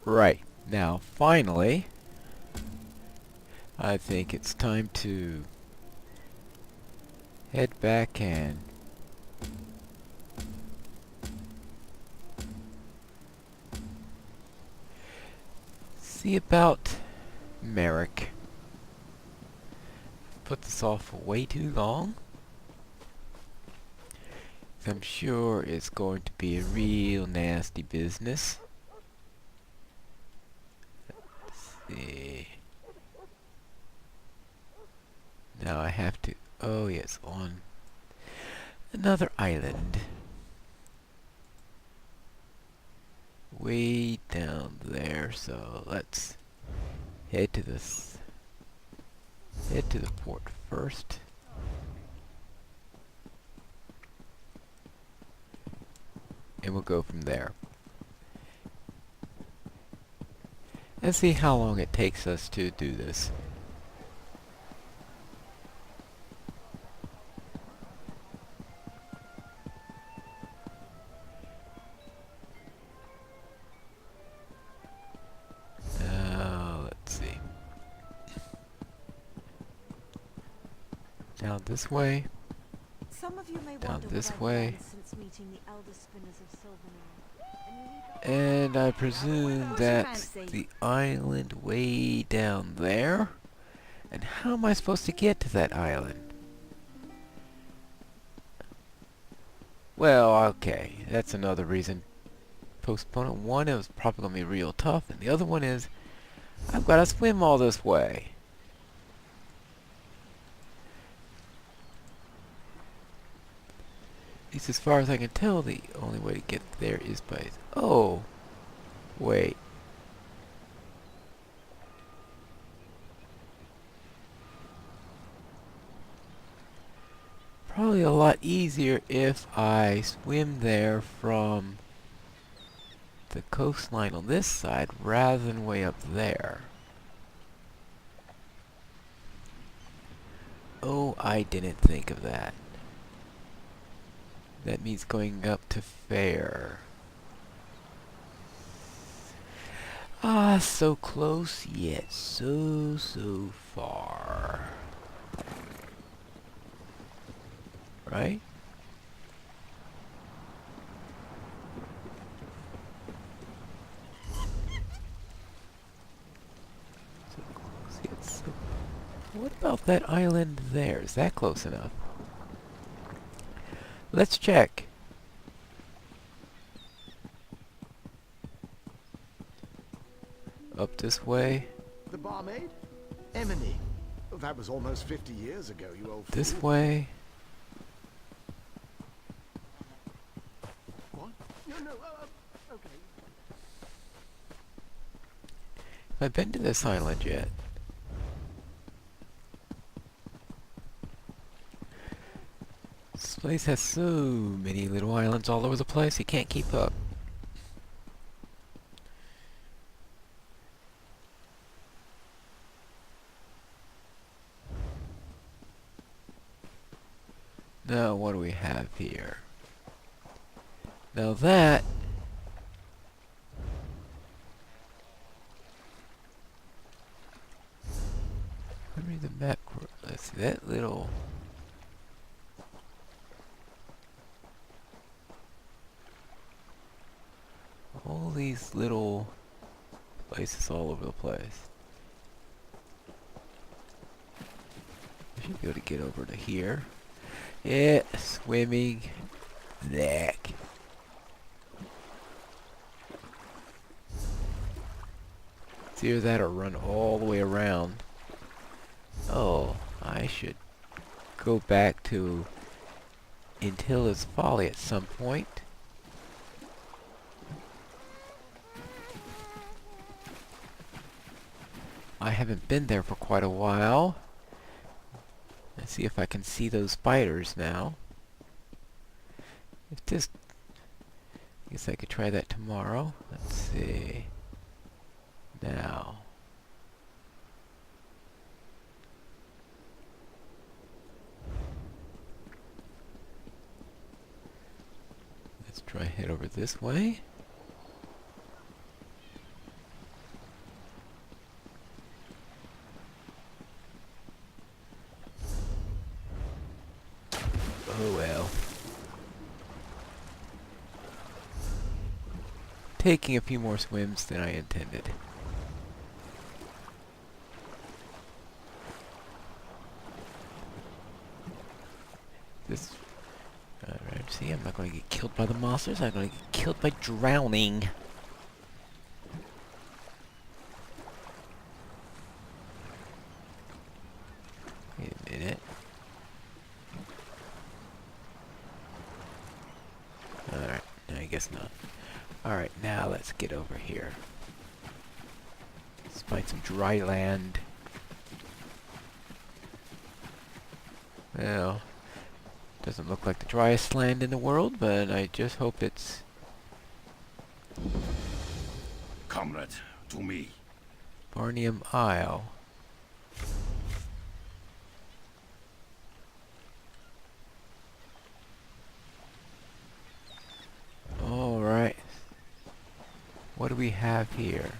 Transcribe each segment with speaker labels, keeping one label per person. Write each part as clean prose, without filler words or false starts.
Speaker 1: Right. Now, finally, I think it's time to head back and see about Merrick. Put this off way too long. I'm sure it's going to be a real nasty business. Let's see. Now I have to... Oh yes, on another island. Way down there, so let's head to this... Head to the port first. And we'll go from there. And see how long it takes us to do this. Let's see. Down this way.
Speaker 2: Some of you may
Speaker 1: Down
Speaker 2: wonder
Speaker 1: this
Speaker 2: what I've
Speaker 1: way.
Speaker 2: done since meeting the elder spinners of Silvernail.
Speaker 1: And I presume that's the island way down there. And how am I supposed to get to that island? Well, okay, that's another reason. Postpone it. One, it was probably going to be real tough, and the other one is, I've got to swim all this way. At least as far as I can tell, the only way to get there is by... Oh! Wait. Probably a lot easier if I swim there from the coastline on this side rather than way up there. Oh, I didn't think of that. That means going up to Fair. Ah, so close yet so far. Right? So close yet so... What about that island there? Is that close enough? Let's check. Up this way.
Speaker 3: The barmaid? Emily. Oh, that was almost 50 years ago, you old fool.
Speaker 1: This way.
Speaker 3: What? No, okay.
Speaker 1: Have I been to this island yet? This place has so many little islands all over the place, you can't keep up. Now, what do we have here? Now that... Let me read the map. Let's see, that little... All these little places all over the place. I should be able to get over to here. Yeah, swimming. Neck. It's either that or run all the way around. Oh, I should go back to Intilla's Folly at some point. I haven't been there for quite a while. Let's see if I can see those spiders now. If this... I guess I could try that tomorrow. Let's see. Now. Let's try head over this way. taking a few more swims than I intended. This... Alright, see, I'm not going to get killed by the monsters, I'm going to get killed by drowning. Wait a minute. Alright, I guess not. Alright, now let's get over here. Let's find some dry land. Well, doesn't look like the driest land in the world, but I just hope it's...
Speaker 4: Comrade, to me.
Speaker 1: Barnium Isle. Alright. What do we have here?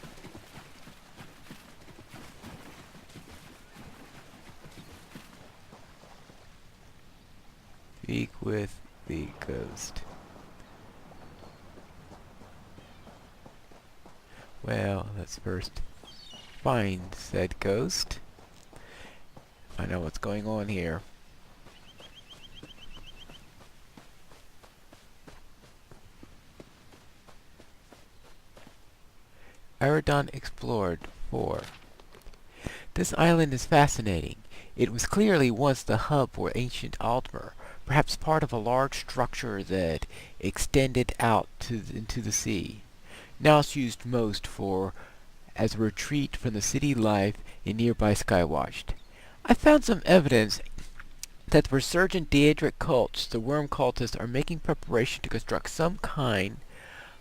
Speaker 1: Speak with the ghost. Well, let's first find said ghost. Find out what's going on here. Aradon explored 4. This island is fascinating. It was clearly once the hub for ancient Aldmeri, perhaps part of a large structure that extended out into the sea. Now it's used most as a retreat from the city life in nearby Skywatched. I found some evidence that the resurgent Daedric cults, the worm cultists, are making preparation to construct some kind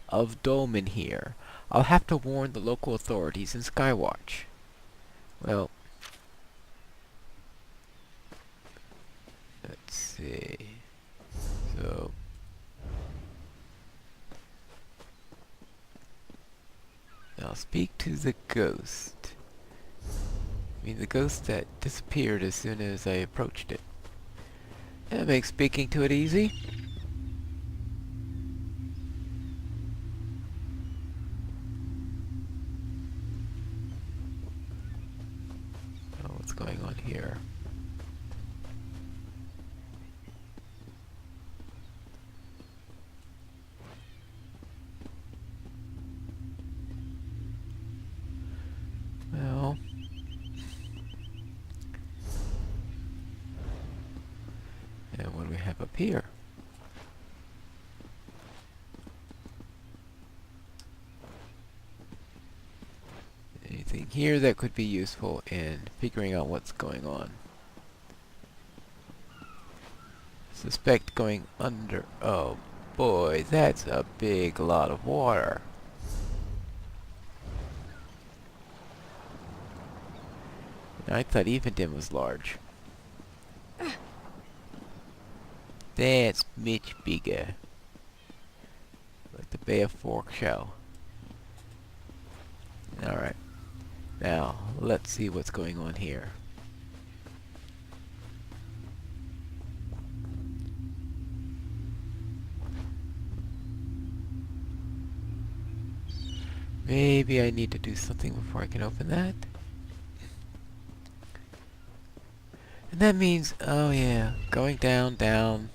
Speaker 1: of dolmen here. I'll have to warn the local authorities in Skywatch. Well, let's see. So, I'll speak to the ghost. I mean, the ghost that disappeared as soon as I approached it. That makes speaking to it easy. Oh, what's going on here? Well, and what do we have up here? Anything here that could be useful in figuring out what's going on? Suspect going under. Oh boy, that's a big lot of water. I thought Evendon was large. That's much bigger. Like the Bay of Fork shell. Alright. Now, let's see what's going on here. Maybe I need to do something before I can open that. And that means, oh yeah, going down, down.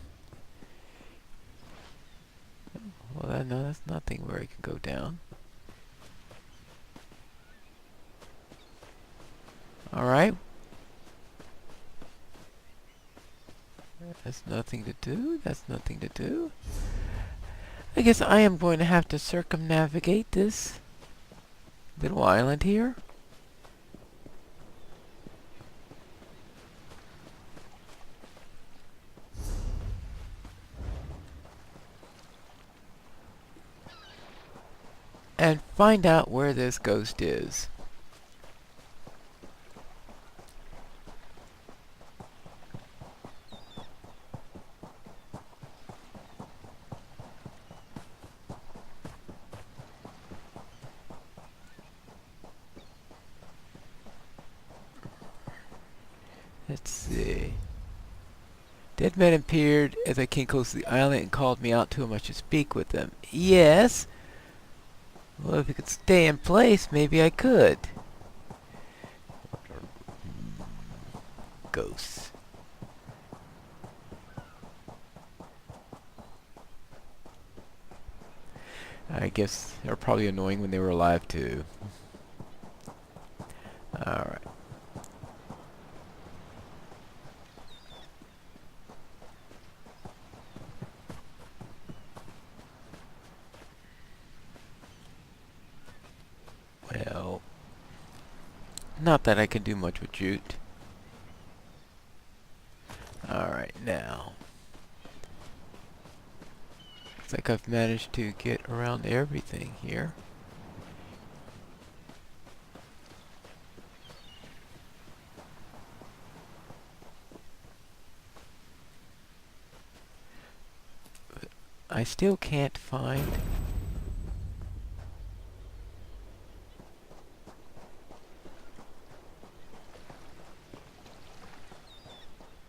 Speaker 1: Well, no, that's nothing where I can go down. Alright. That's nothing to do. That's nothing to do. I guess I am going to have to circumnavigate this little island here. And find out where this ghost is. Let's see. Dead men appeared as I came close to the island and called me out to him I should speak with them. Yes. Well, if it could stay in place, maybe I could. Ghosts. I guess they were probably annoying when they were alive too. Alright. Well, not that I can do much with Jute. Alright, now. Looks like I've managed to get around everything here. But I still can't find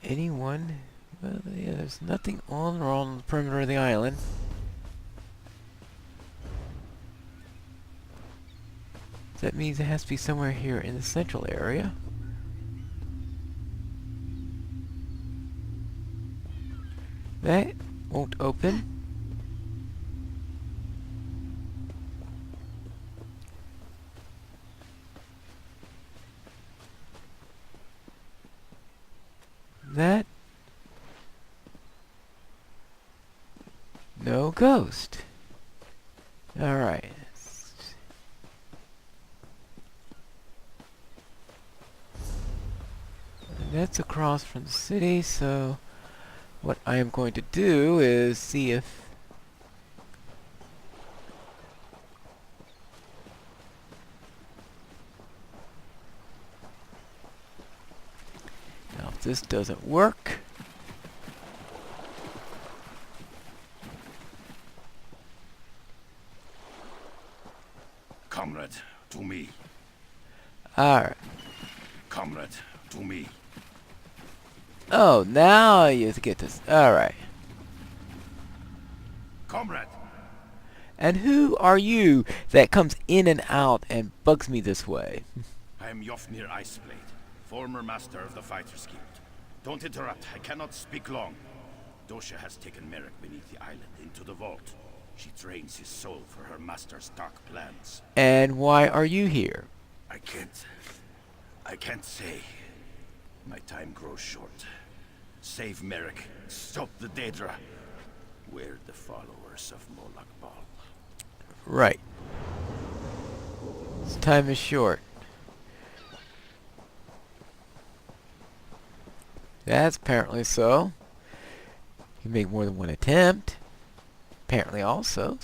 Speaker 1: anyone. Well, yeah, there's nothing on or on the perimeter of the island. That means it has to be somewhere here in the central area. That won't open. That. No ghost. Alright. That's across from the city, so what I am going to do is see if now if this doesn't work,
Speaker 4: Comrade, to me.
Speaker 1: alright.
Speaker 4: Comrade, to me.
Speaker 1: Oh, now you get this. Alright.
Speaker 4: Comrade!
Speaker 1: And who are you that comes in and out and bugs me this way?
Speaker 4: I am Yofnir Iceblade, former master of the Fighters Guild. Don't interrupt, I cannot speak long. Dosha has taken Merrick beneath the island into the vault. She trains his soul for her master's dark plans.
Speaker 1: And why are you here?
Speaker 4: I can't say. My time grows short. Save Merrick. Stop the Daedra. We're the followers of Molag Bal.
Speaker 1: Right. This time is short. That's apparently so. You can make more than one attempt. Apparently also.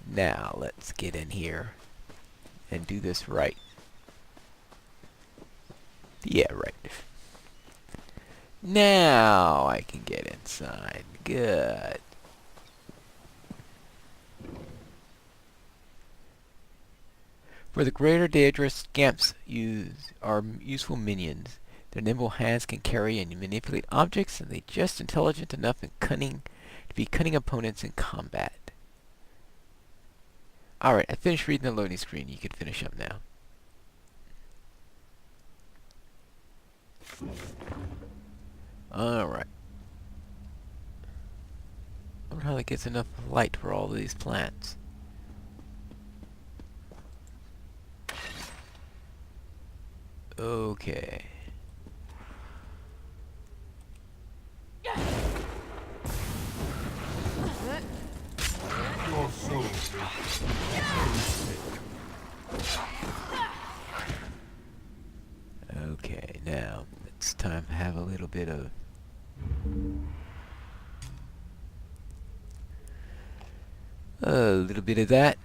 Speaker 1: Now, let's get in here and do this right. Yeah, right. Now I can get inside. Good. For the greater Daedra, scamps are useful minions. Their nimble hands can carry and manipulate objects, and they're just intelligent enough and cunning to be cunning opponents in combat. Alright, I finished reading the loading screen. You can finish up now. Alright. I wonder how that gets enough light for all these plants. Okay. Okay, now it's time to have a little bit of that.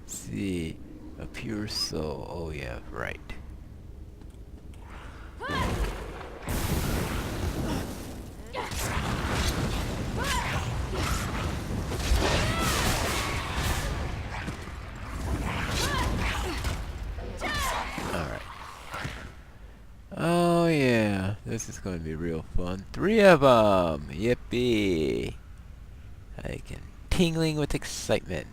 Speaker 1: Let's see, a pure soul. Oh yeah, right. Alright. Oh yeah, this is going to be real fun. 3 of them! Yippee! tingling with excitement.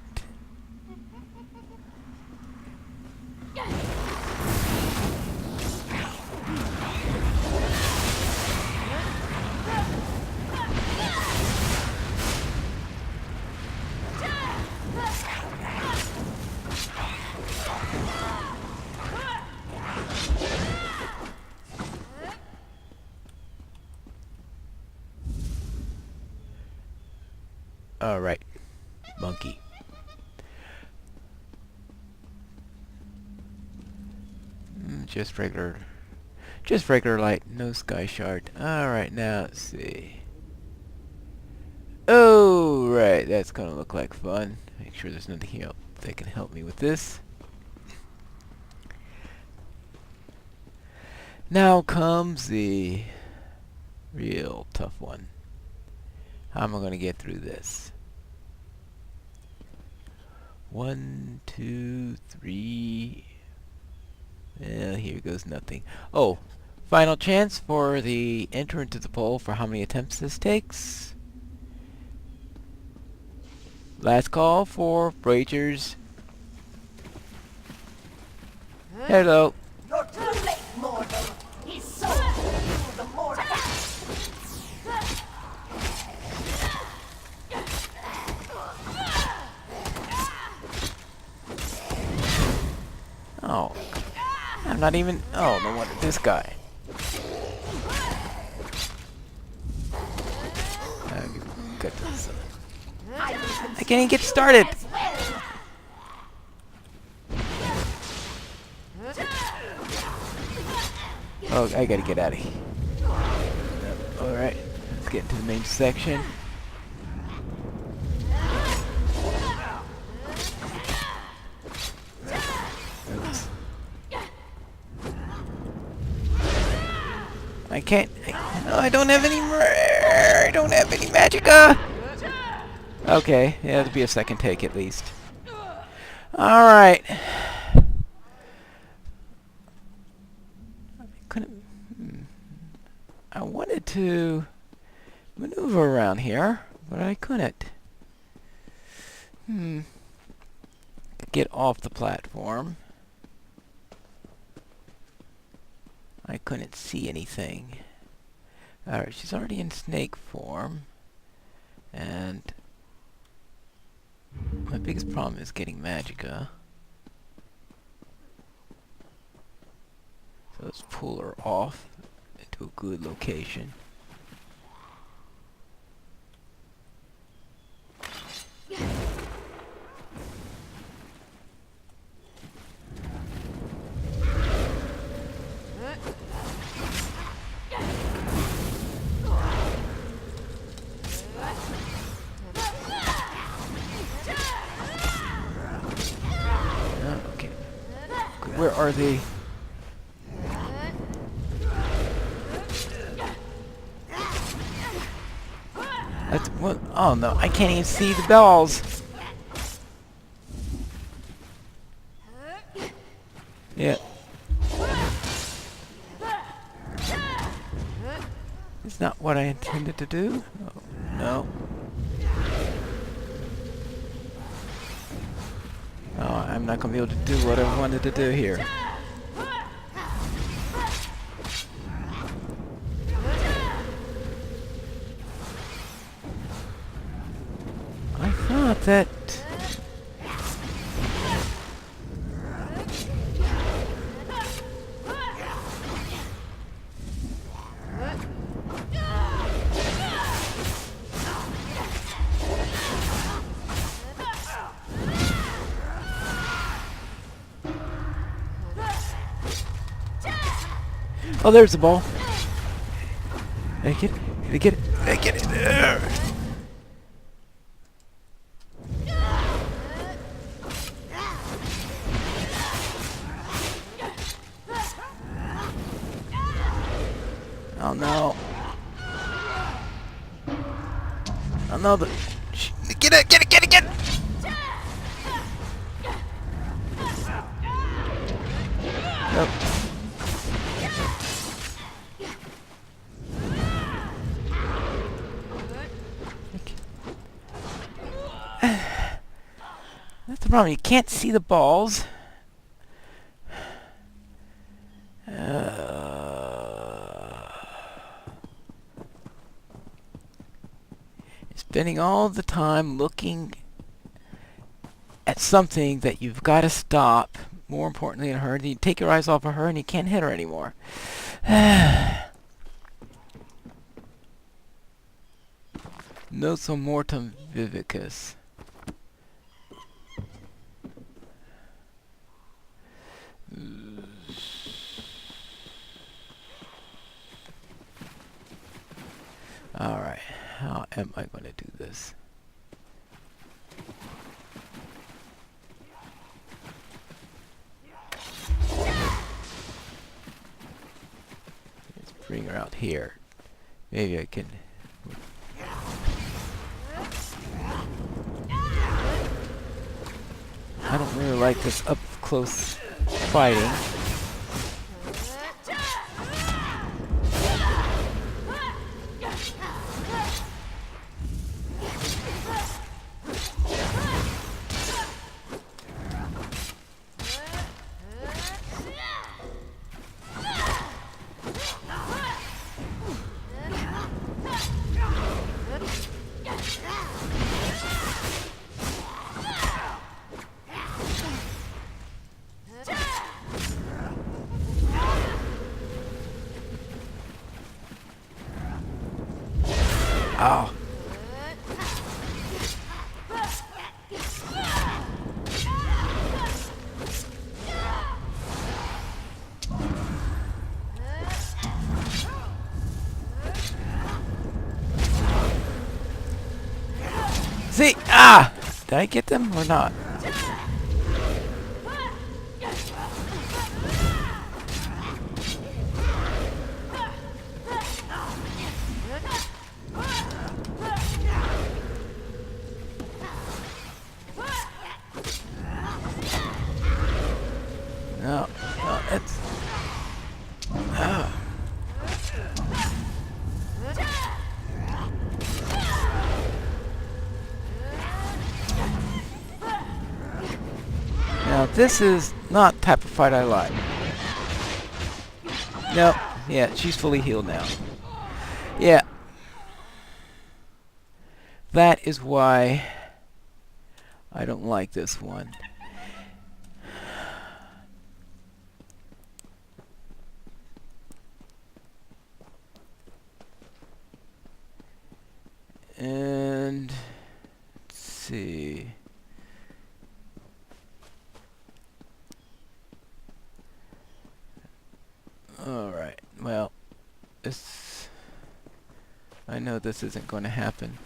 Speaker 1: Alright, monkey. Just regular light, no sky shard. Alright, now let's see. Oh, right, that's gonna look like fun. Make sure there's nothing else that can help me with this. Now comes the real tough one. How am I gonna get through this? 1, 2, 3. Well, here goes nothing. Oh, final chance for the enter into the poll for how many attempts this takes. Last call for Bragers. Hello.
Speaker 5: You're too late, mortal. He's so through the mortal.
Speaker 1: Oh, I'm not even. Oh, no wonder this guy. Got this. I can't even get started. Oh, I gotta get out of here. Alright, let's get into the main section. Oops. I can't. I don't have any. I don't have any magicka. Okay, yeah, it'll be a second take at least. Alright. I wanted to maneuver around here, but I couldn't. Get off the platform. I couldn't see anything. Alright, she's already in snake form. And my biggest problem is getting magicka. So let's pull her off into a good location. Okay. Where are they? That's what? Oh no, I can't even see the dolls. Yeah. It's not what I intended to do. Oh, no. Oh, I'm not gonna be able to do what I wanted to do here. I thought that... Oh, there's the ball. Did I get it? Did I get it? Did I get it? Oh no. Oh no, get it, get it, get it, get it! Nope. That's the problem. You can't see the balls. Spending all the time looking at something that you've got to stop. More importantly than her, you take your eyes off of her and you can't hit her anymore. Noso mortem vivicus. Alright, how am I going to do this? Let's bring her out here. Maybe I can... I don't really like this up-close fighting. Oh. See? Ah! Did I get them or not? No, no, it's... Now, this is not the type of fight I like. No, yeah, she's fully healed now. Yeah. That is why I don't like this one. And let's see. All right. Well, this I know this isn't going to happen.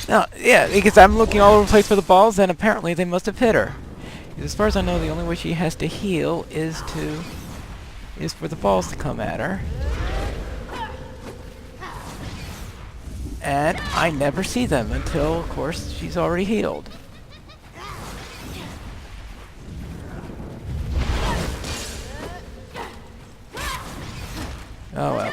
Speaker 1: No, yeah, because I'm looking all over the place for the balls, and apparently they must have hit her. As far as I know, the only way she has to heal is for the balls to come at her. And I never see them until, of course, she's already healed. Oh well.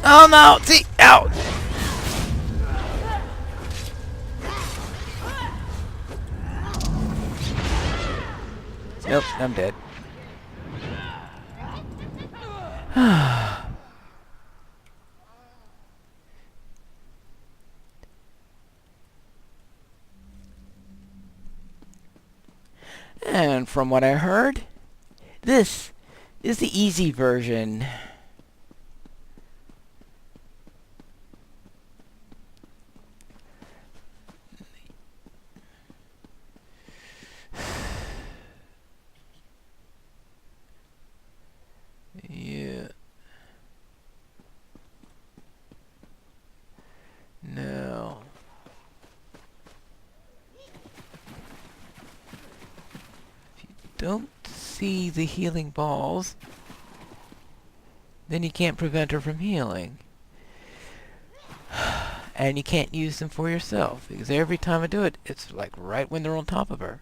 Speaker 1: Oh no! See! Out! Nope, I'm dead. And from what I heard, this is the easy version. Yeah. No. If you don't see the healing balls, then you can't prevent her from healing. And you can't use them for yourself, because every time I do it, it's like right when they're on top of her.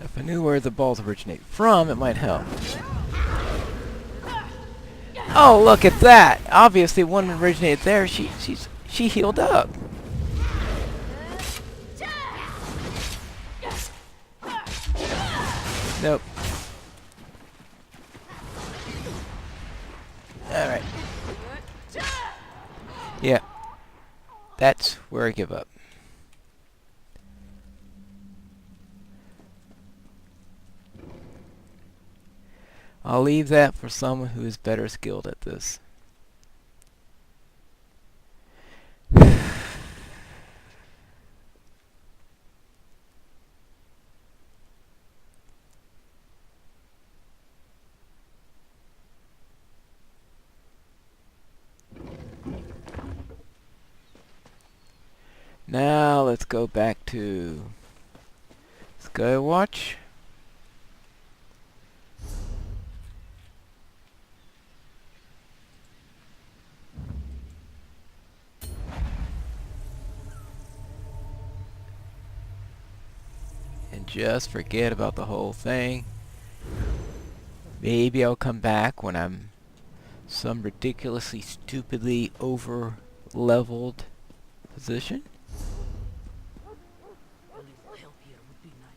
Speaker 1: If I knew where the balls originate from, it might help. Oh, look at that! Obviously, one originated there. She healed up. Nope. All right. Yeah. That's where I give up. I'll leave that for someone who is better skilled at this. Now let's go back to Skywatch. And just forget about the whole thing. Maybe I'll come back when I'm some ridiculously stupidly over leveled position.
Speaker 5: A little help here would be nice.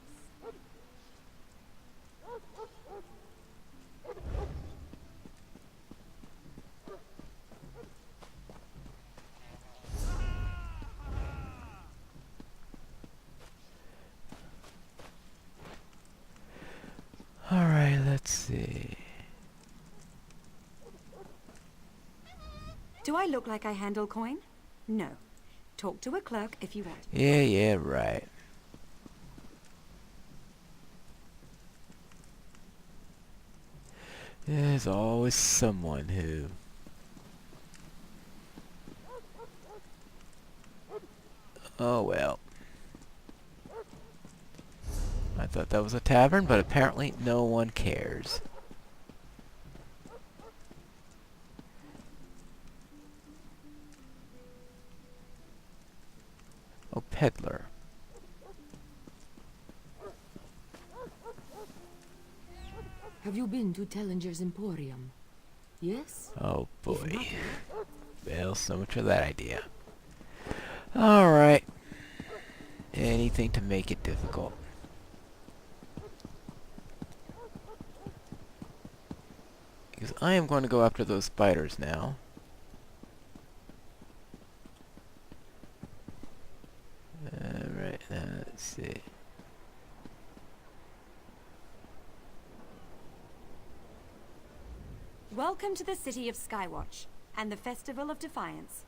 Speaker 1: Alright, let's see.
Speaker 2: Do I look like I handle coin? No. Talk to a clerk if you want.
Speaker 1: Yeah, right. There's always someone who... Oh well. I thought that was a tavern, but apparently no one cares. Oh, peddler.
Speaker 5: Have you been to Tellinger's Emporium? Yes?
Speaker 1: Oh
Speaker 5: If
Speaker 1: boy.
Speaker 5: not,
Speaker 1: Well, so much for that idea. Alright. Anything to make it difficult. Because I am going to go after those spiders now. Alright, now let's see.
Speaker 2: Welcome to the city of Skywatch and the Festival of Defiance.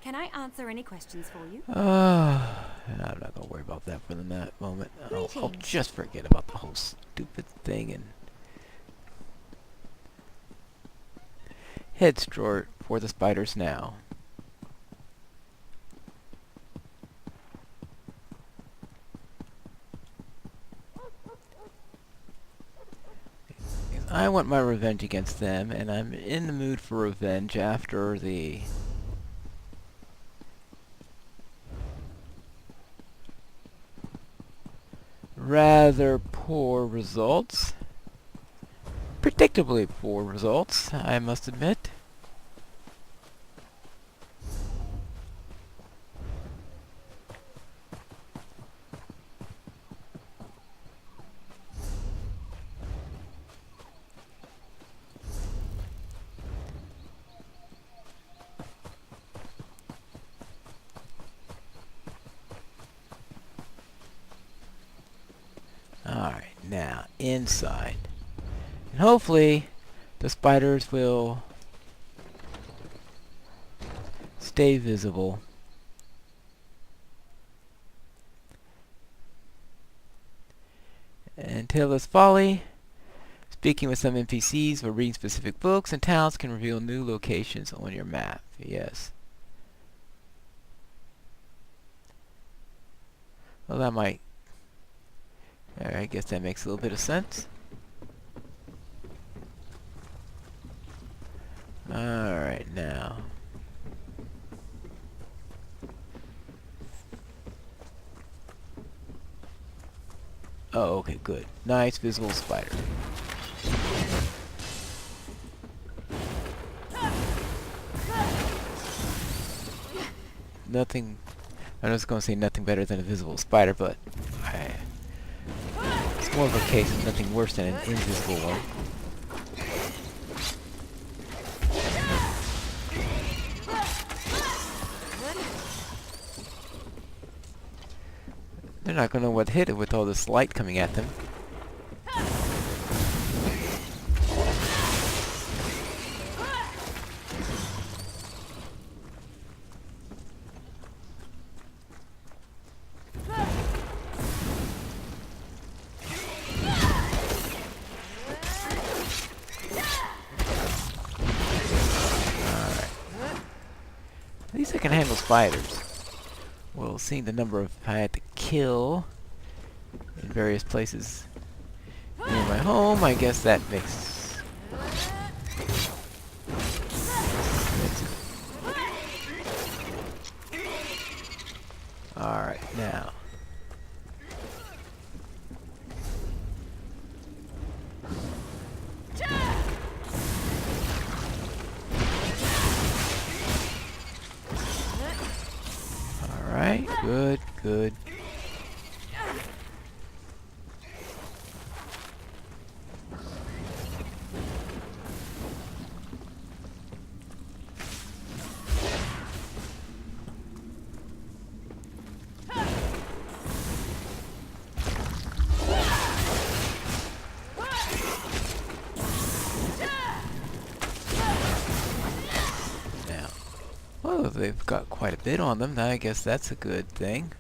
Speaker 2: Can I answer any questions for you?
Speaker 1: I'm not gonna worry about that for the moment. I'll
Speaker 2: Greetings.
Speaker 1: just forget about the whole stupid thing and head straight for the spiders now. I want my revenge against them, and I'm in the mood for revenge after the rather poor results. Predictably poor results, I must admit. Alright, now inside. And hopefully the spiders will stay visible. Until its folly, speaking with some NPCs or reading specific books and towns can reveal new locations on your map. Yes. Well, that might... I guess that makes a little bit of sense. Alright, now. Oh, okay, good. Nice visible spider. Nothing... I was going to say nothing better than a visible spider, but... it's more of a case of nothing worse than an invisible one. They're not going to know what hit it with all this light coming at them. At least I can handle spiders. Well, seeing the number of I had to kill in various places near my home, I guess that makes alright, now. Alright, good, good. Oh, they've got quite a bit on them. I guess that's a good thing.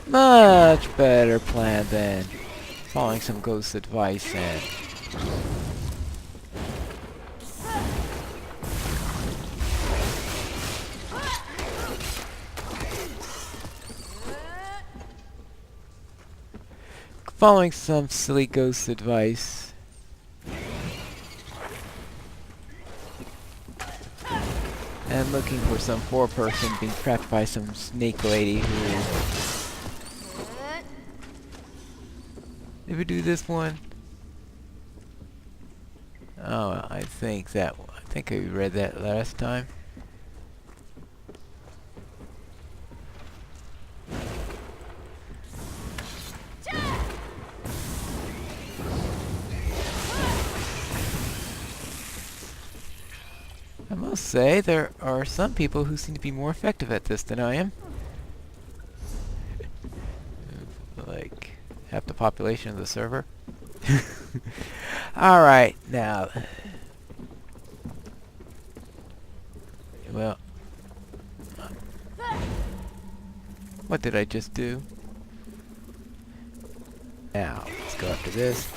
Speaker 1: Much better plan than following some ghost advice and... following some silly ghost advice. And looking for some poor person being trapped by some snake lady who... Did we do this one? Oh, I think I read that last time. I must say, there are some people who seem to be more effective at this than I am. Like, half the population of the server. Alright, now. Well. What did I just do? Now, let's go after this.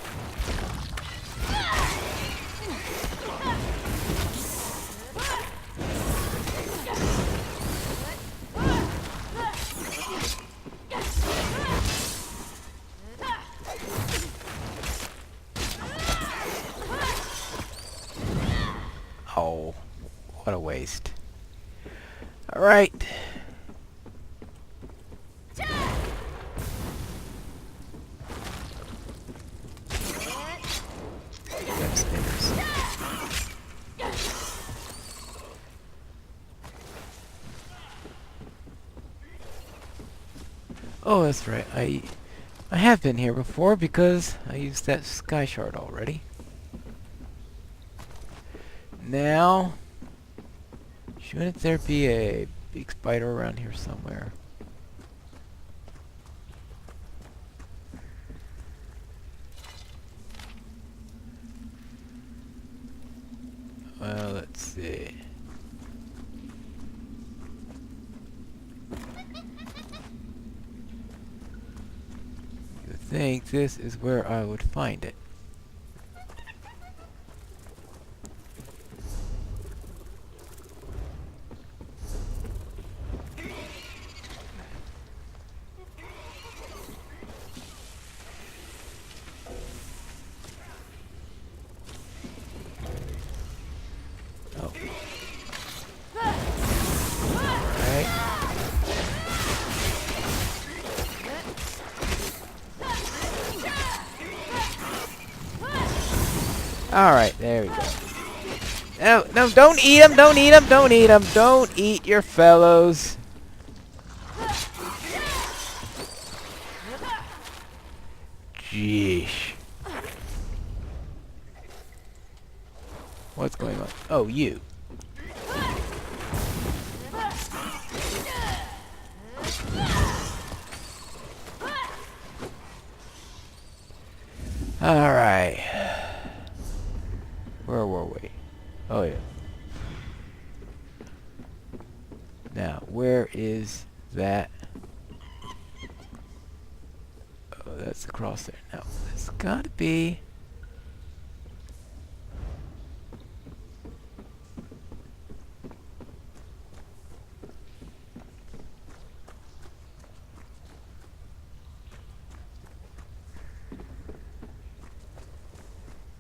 Speaker 1: Oh, what a waste. Alright. Oh, that's right. I have been here before because I used that sky shard already. Now, shouldn't there be a big spider around here somewhere? Well, let's see. I think this is where I would find it. Oh. Alright. Alright, there we go. No, no, don't eat them, don't eat them, don't eat them, don't eat your fellows. Jeesh. What's going on? Oh, you. Alright. Where were we? Oh, yeah. Now, where is that? Oh, that's across there. Now, it's gotta be...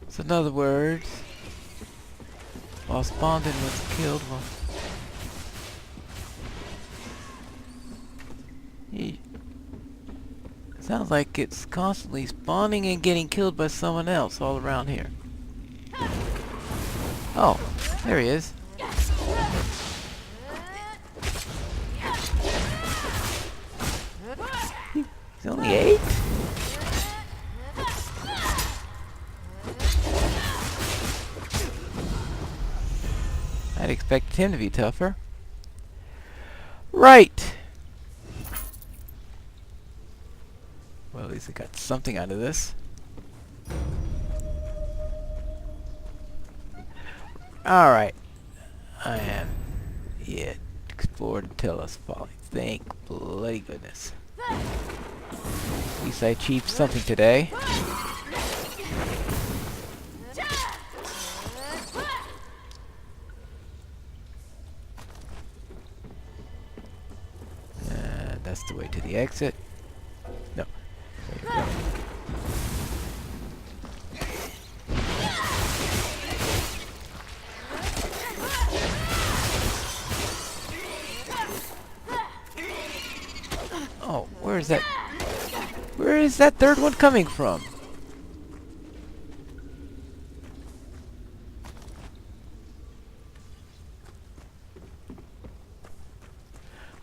Speaker 1: So in other words, while Spondon was killed, well, it sounds like it's constantly spawning and getting killed by someone else all around here. Oh, there he is. He's only 8? I'd expected him to be tougher. Right. Well, at least I got something out of this. Alright. I am yet explored until us falling. Thank bloody goodness. At least I achieved something today. That's the way to the exit. No. There we go. Oh, where is that? Where is that third one coming from?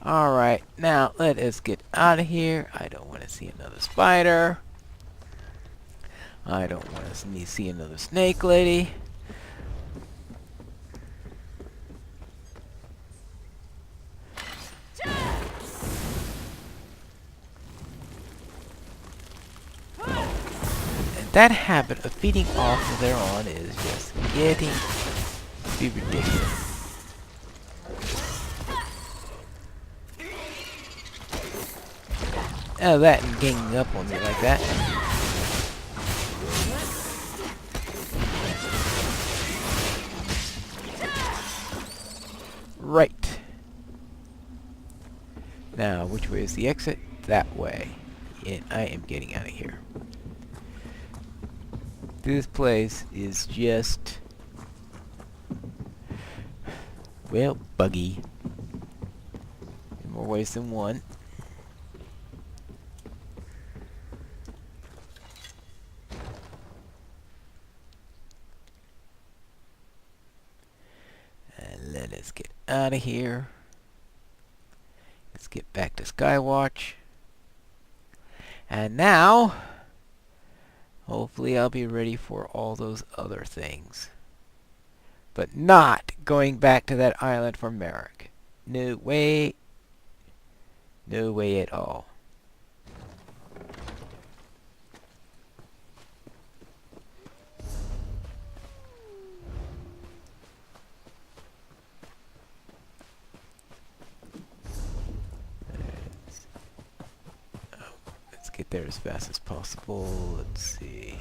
Speaker 1: Alright, now let us get out of here. I don't want to see another spider. I don't want to see another snake lady. And That habit of feeding off from there on is just getting to be ridiculous. Oh, that and ganging up on me like that. Right. Now, which way is the exit? That way. And I am getting out of here. This place is just, well, buggy. In more ways than one. And let us get out of here. Let's get back to Skywatch. And now, hopefully I'll be ready for all those other things. But not going back to that island for Merrick. No way. No way at all. Let's get there as fast as possible. Let's see.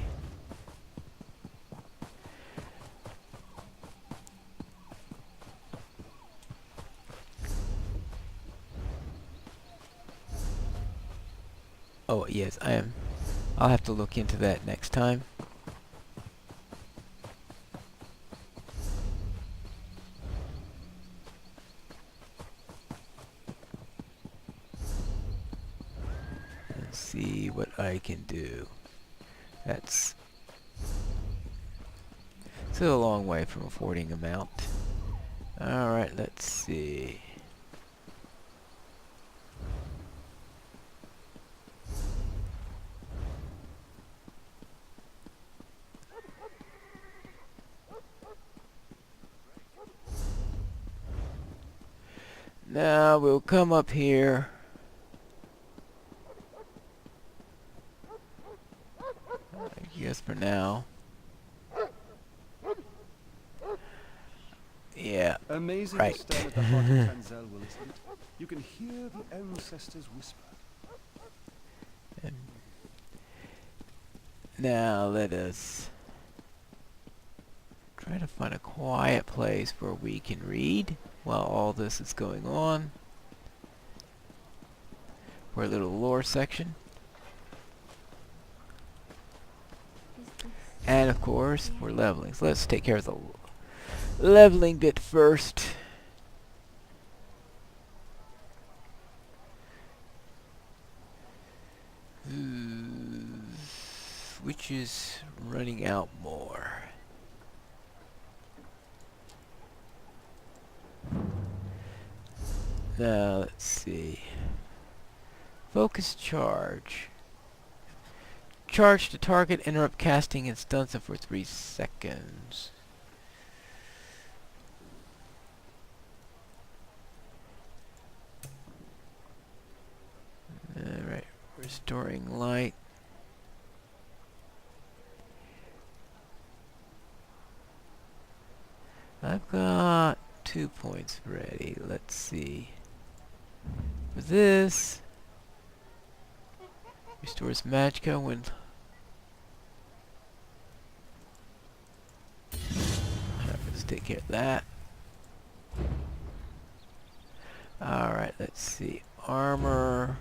Speaker 1: Oh, yes, I am. I'll have to look into that next time. Let's see what I can do. That's still a long way from affording a mount. Alright, let's see. Now we'll come up here. I guess for now. Yeah,
Speaker 6: Amazing
Speaker 1: right.
Speaker 6: to stand at the heart of Tamriel, isn't it? You can hear the ancestors whisper.
Speaker 1: Now let us try to find a quiet place where we can read while all this is going on. For a little lore section. And of course, for leveling. So let's take care of the leveling bit first. Which is running out more. Now let's see. Focus charge. Charge to target, interrupt casting, and stuns them for 3 seconds. Alright, restoring light. I've got 2 points ready. Let's see. For this, restores magicka when... Alright, let's take care of that. Alright, let's see. Armor.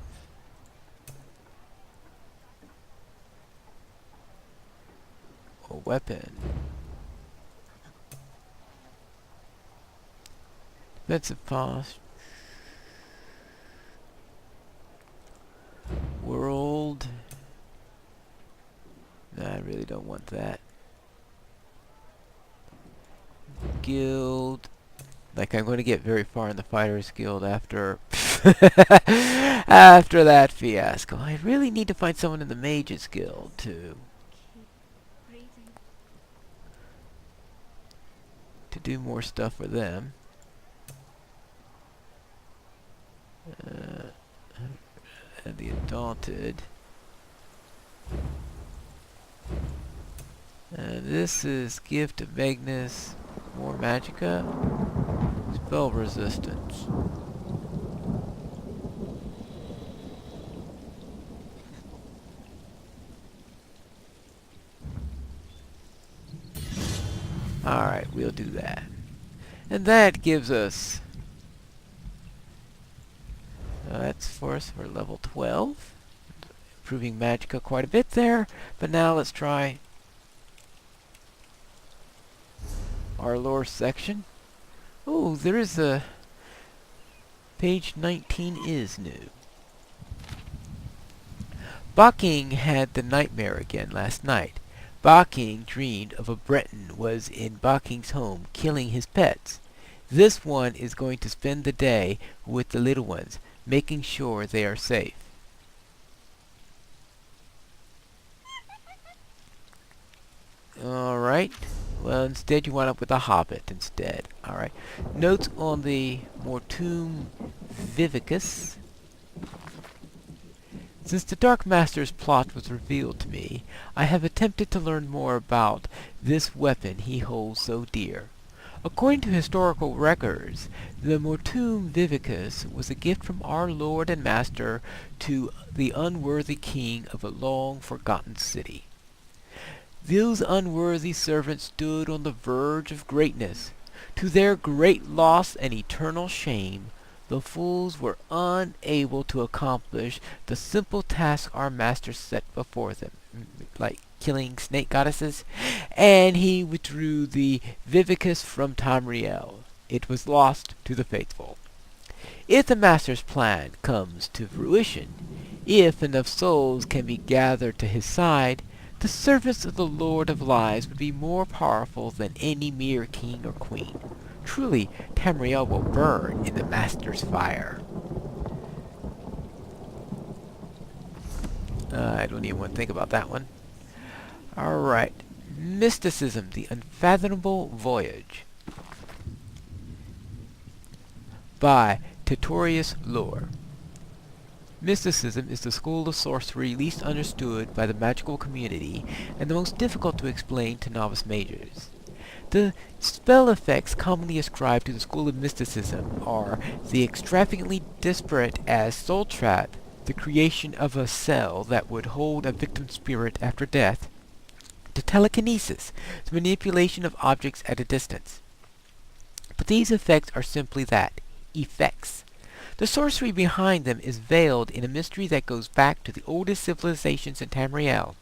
Speaker 1: A weapon. Defensive posture. World. Nah, I really don't want that. Guild. Like, I'm going to get very far in the Fighters Guild after after that fiasco. I really need to find someone in the Mages Guild to do more stuff for them. And the Undaunted. And this is Gift of Magnus, more Magicka, spell resistance. Alright, we'll do that. And that gives us... that's for us for level 12. Improving Magicka quite a bit there. But now let's try our lore section. Oh, there is a... page 19 is new. Barking had the nightmare again last night. Barking dreamed of a Breton was in Barking's home killing his pets. This one is going to spend the day with the little ones, making sure they are safe. Alright. Well, instead you wind up with a hobbit instead. Alright. Notes on the Mortum Vivicus. Since the Dark Master's plot was revealed to me, I have attempted to learn more about this weapon he holds so dear. According to historical records, the Mortum Vivicus was a gift from our Lord and Master to the unworthy king of a long-forgotten city. Those unworthy servants stood on the verge of greatness. To their great loss and eternal shame, the fools were unable to accomplish the simple task our master set before them, like killing snake goddesses, and he withdrew the Vivicus from Tamriel. It was lost to the faithful. If the master's plan comes to fruition, if enough souls can be gathered to his side, the servants of the Lord of Lies would be more powerful than any mere king or queen. Truly, Tamriel will burn in the Master's fire. I don't even want to think about that one. Alright. Mysticism, the Unfathomable Voyage. By Titorius Lore. Mysticism is the school of sorcery least understood by the magical community and the most difficult to explain to novice mages. The spell effects commonly ascribed to the school of mysticism are the extravagantly disparate as soul trap, the creation of a cell that would hold a victim's spirit after death, to telekinesis, the manipulation of objects at a distance. But these effects are simply that, effects. The sorcery behind them is veiled in a mystery that goes back to the oldest civilizations in Tamriel,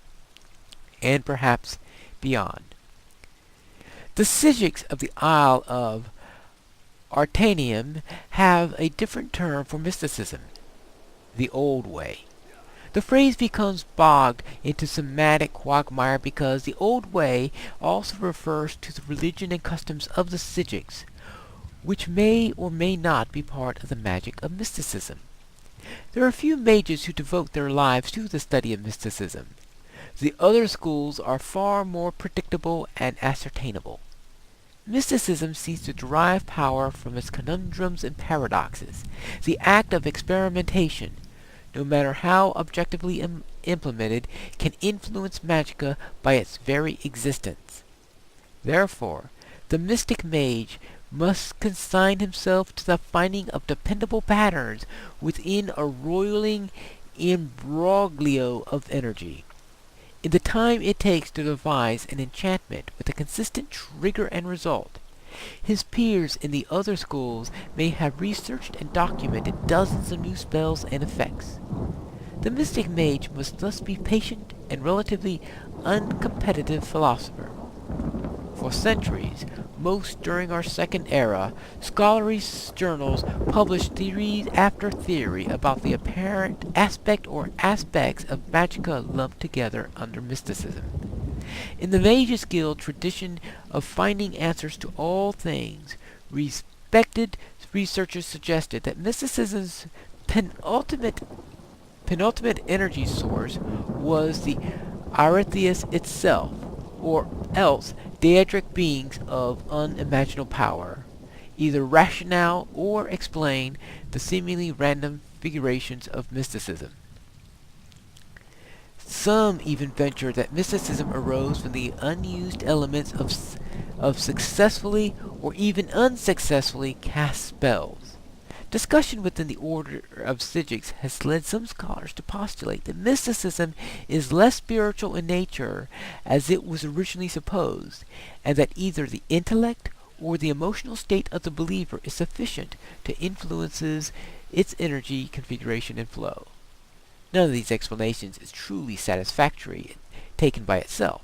Speaker 1: and perhaps beyond. The Sigics of the Isle of Artanium have a different term for mysticism, the old way. The phrase becomes bogged into semantic quagmire because the old way also refers to the religion and customs of the Sigics, which may or may not be part of the magic of mysticism. There are few mages who devote their lives to the study of mysticism. The other schools are far more predictable and ascertainable. Mysticism seems to derive power from its conundrums and paradoxes. The act of experimentation, no matter how objectively implemented, can influence magicka by its very existence. Therefore, the mystic mage must consign himself to the finding of dependable patterns within a roiling imbroglio of energy. In the time it takes to devise an enchantment with a consistent trigger and result, his peers in the other schools may have researched and documented dozens of new spells and effects. The mystic mage must thus be patient and relatively uncompetitive philosopher. For centuries, most during our Second Era, scholarly journals published theory after theory about the apparent aspect or aspects of magicka lumped together under mysticism. In the Mages Guild tradition of finding answers to all things, respected researchers suggested that mysticism's penultimate energy source was the Rightoeus itself, or else daedric beings of unimaginable power, either rationale or explain the seemingly random figurations of mysticism. Some even venture that mysticism arose from the unused elements of successfully or even unsuccessfully cast spells. Discussion within the order of Psijics has led some scholars to postulate that mysticism is less spiritual in nature as it was originally supposed, and that either the intellect or the emotional state of the believer is sufficient to influences its energy configuration and flow. None of these explanations is truly satisfactory taken by itself.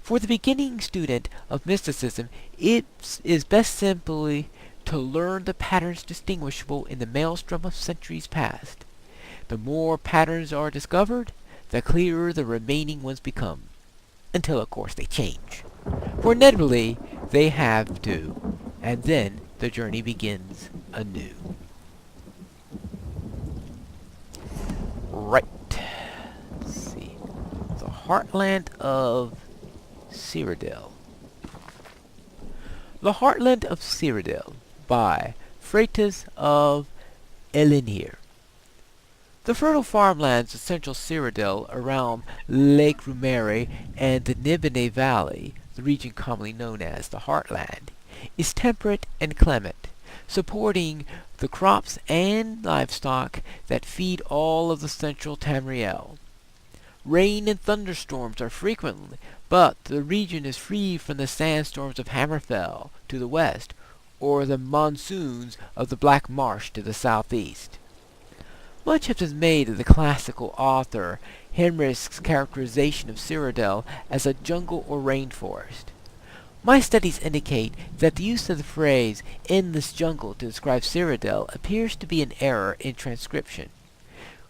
Speaker 1: For the beginning student of mysticism, it is best simply to learn the patterns distinguishable in the maelstrom of centuries past. The more patterns are discovered, the clearer the remaining ones become, until of course they change. For inevitably they have to, and then the journey begins anew. Right. Let's see. The Heartland of Cyrodiil. The Heartland of Cyrodiil by Rightoeus of Elinir. The fertile farmlands of central Cyrodiil around Lake Rumeri and the Nibene Valley, the region commonly known as the Heartland, is temperate and clement, supporting the crops and livestock that feed all of the central Tamriel. Rain and thunderstorms are frequent, but the region is free from the sandstorms of Hammerfell to the west, or the monsoons of the Black Marsh to the southeast. Much has been made of the classical author Henrich's characterization of Cyrodiil as a jungle or rainforest. My studies indicate that the use of the phrase "endless jungle" to describe Cyrodiil appears to be an error in transcription.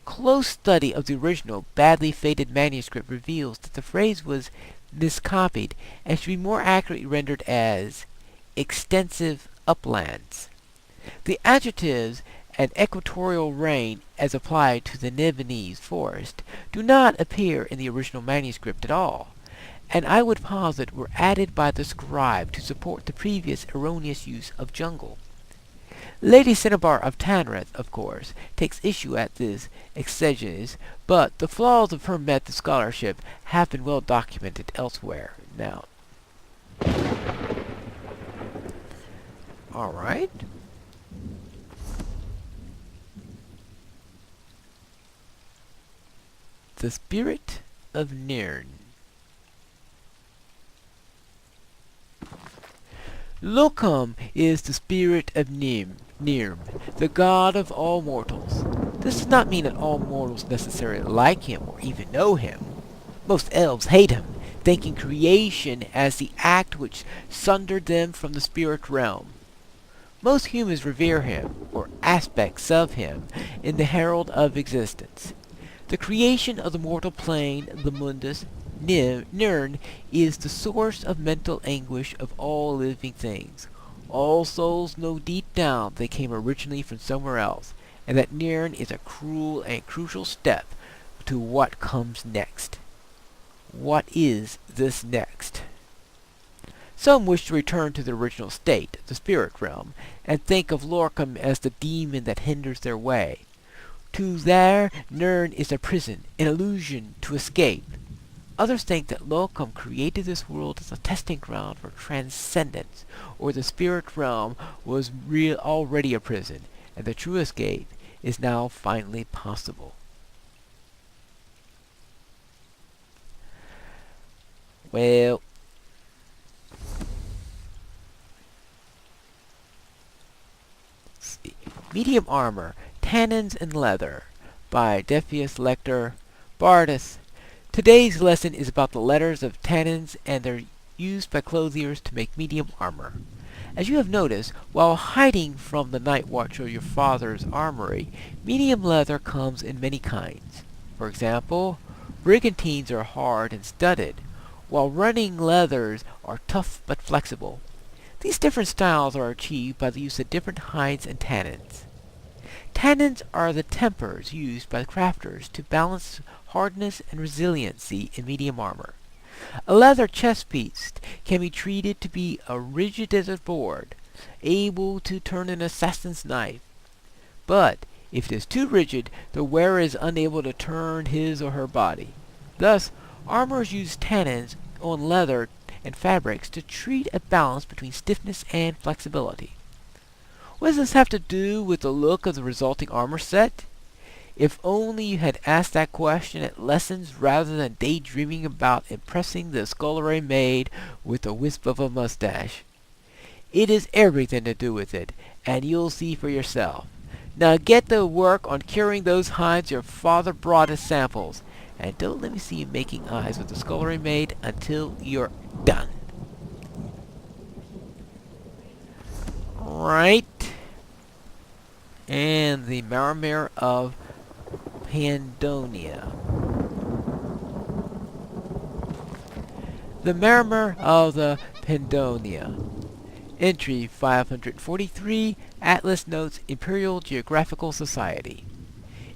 Speaker 1: Close study of the original, badly faded manuscript reveals that the phrase was miscopied and should be more accurately rendered as extensive uplands. The adjectives and equatorial rain as applied to the Nibonese forest do not appear in the original manuscript at all, and I would posit were added by the scribe to support the previous erroneous use of jungle. Lady Cinnabar of Tanrith, of course, takes issue at this exegesis, but the flaws of her method of scholarship have been well documented elsewhere. Now, all right. The Spirit of Nirn. Lokam is the spirit of Nirm, the god of all mortals. This does not mean that all mortals necessarily like him or even know him. Most elves hate him, thinking creation as the act which sundered them from the spirit realm. Most humans revere him, or aspects of him, in the herald of existence. The creation of the mortal plane, the mundus, Nirn, is the source of mental anguish of all living things. All souls know deep down they came originally from somewhere else, and that Nirn is a cruel and crucial step to what comes next. What is this next? Some wish to return to the original state, the spirit realm, and think of Lorcam as the demon that hinders their way. To there, Nirn is a prison, an illusion to escape. Others think that Lorcam created this world as a testing ground for transcendence, or the spirit realm was already a prison, and the true escape is now finally possible. Well, let's see. Medium Armor, Tannins and Leather by Defius Lecter, Bardus. Today's lesson is about the letters of tannins and their use by clothiers to make medium armor. As you have noticed, while hiding from the night watch of your father's armory, medium leather comes in many kinds. For example, brigantines are hard and studded, while running leathers are tough but flexible. These different styles are achieved by the use of different hides and tannins. Tannins are the tempers used by the crafters to balance hardness and resiliency in medium armor. A leather chest piece can be treated to be as rigid as a board, able to turn an assassin's knife. But if it is too rigid, the wearer is unable to turn his or her body. Thus, armorers use tannins on leather and fabrics to treat a balance between stiffness and flexibility. What does this have to do with the look of the resulting armor set? If only you had asked that question at lessons rather than daydreaming about impressing the scullery maid with a wisp of a mustache. It is everything to do with it, and you'll see for yourself. Now get to work on curing those hides your father brought as samples, and don't let me see you making eyes with the scullery maid until you're done. Right. And the Marmere of Pandonia. The Marmere of the Pandonia. Entry 543, Atlas Notes, Imperial Geographical Society.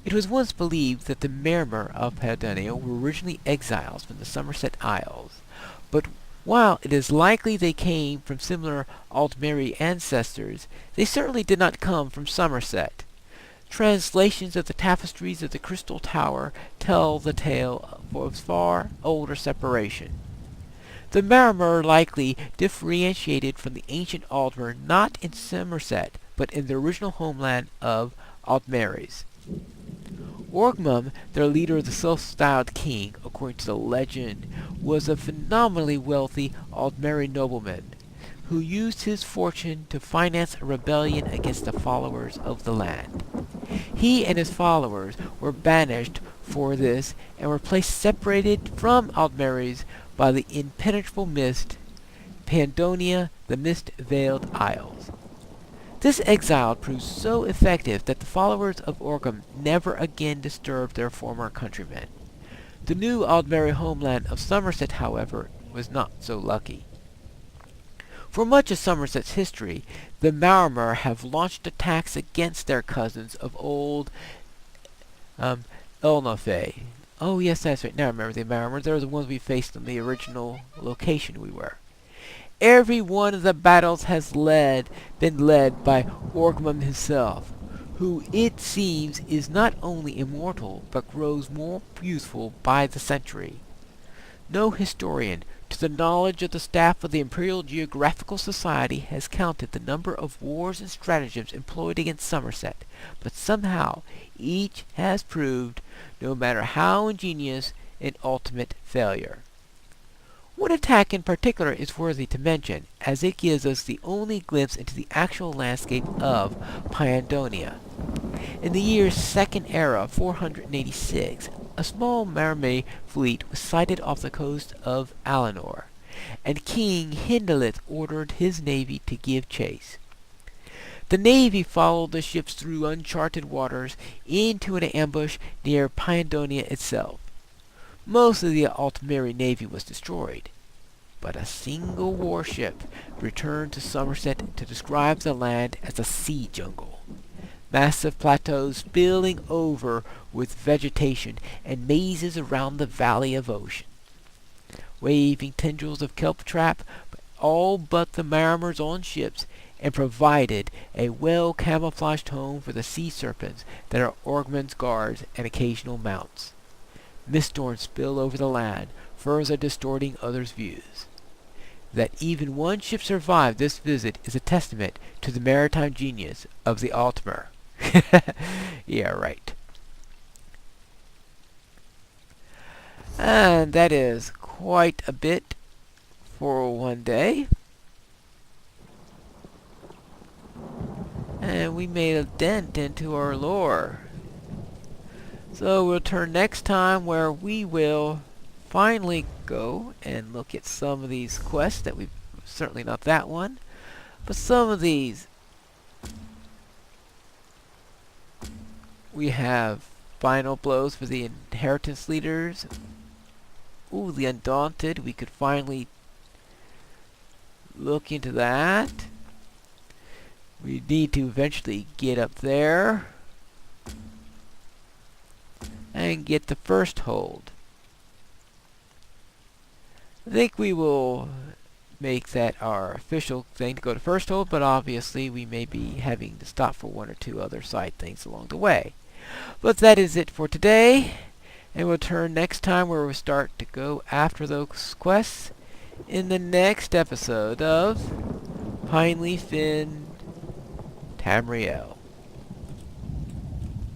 Speaker 1: It was once believed that the Marmere of Pandonia were originally exiles from the Somerset Isles, but while it is likely they came from similar Aldmeri ancestors, they certainly did not come from Somerset. Translations of the tapestries of the Crystal Tower tell the tale of far older separation. The Marmere likely differentiated from the ancient Aldmer not in Somerset, but in the original homeland of Aldmeris. Orgmum, their leader, the self-styled king, according to the legend, was a phenomenally wealthy Aldmeri nobleman who used his fortune to finance a rebellion against the followers of the land. He and his followers were banished for this and were placed separated from Aldmeris by the impenetrable mist, Pandonia, the mist-veiled isles. This exile proved so effective that the followers of Orgum never again disturbed their former countrymen. The new Aldmeri homeland of Somerset, however, was not so lucky. For much of Somerset's history, the Marmere have launched attacks against their cousins of old Elnofe. Oh yes, that's right. Now I remember the Marmere. They were the ones we faced in the original location we were. Every one of the battles has been led by Orgmum himself, who it seems is not only immortal, but grows more youthful by the century. No historian, to the knowledge of the staff of the Imperial Geographical Society, has counted the number of wars and stratagems employed against Somerset, but somehow each has proved, no matter how ingenious, an ultimate failure. One attack in particular is worthy to mention, as it gives us the only glimpse into the actual landscape of Pandonia. In the year Second Era 486, a small Marmere fleet was sighted off the coast of Alinor, and King Hindalith ordered his navy to give chase. The navy followed the ships through uncharted waters into an ambush near Pandonia itself. Most of the Aldmeri navy was destroyed, but a single warship returned to Somerset to describe the land as a sea jungle. Massive plateaus spilling over with vegetation and mazes around the valley of ocean. Waving tendrils of kelp trap all but the Marmere's own ships, and provided a well-camouflaged home for the sea serpents that are Orgmum's guards and occasional mounts. Mist storms spill over the land, further distorting others' views. That even one ship survived this visit is a testament to the maritime genius of the Aldmer. Yeah, right. And that is quite a bit for one day. And we made a dent into our lore. So we'll turn next time where we will finally go and look at some of these quests that we've, certainly not that one, but some of these. We have final blows for the inheritance leaders. Ooh, the Undaunted. We could finally look into that. We need to eventually get up there and get the first hold. I think we will make that our official thing to go to first hold, but obviously we may be having to stop for one or two other side things along the way. But that is it for today. And we'll turn next time where we'll start to go after those quests in the next episode of Pineleaf in Tamriel.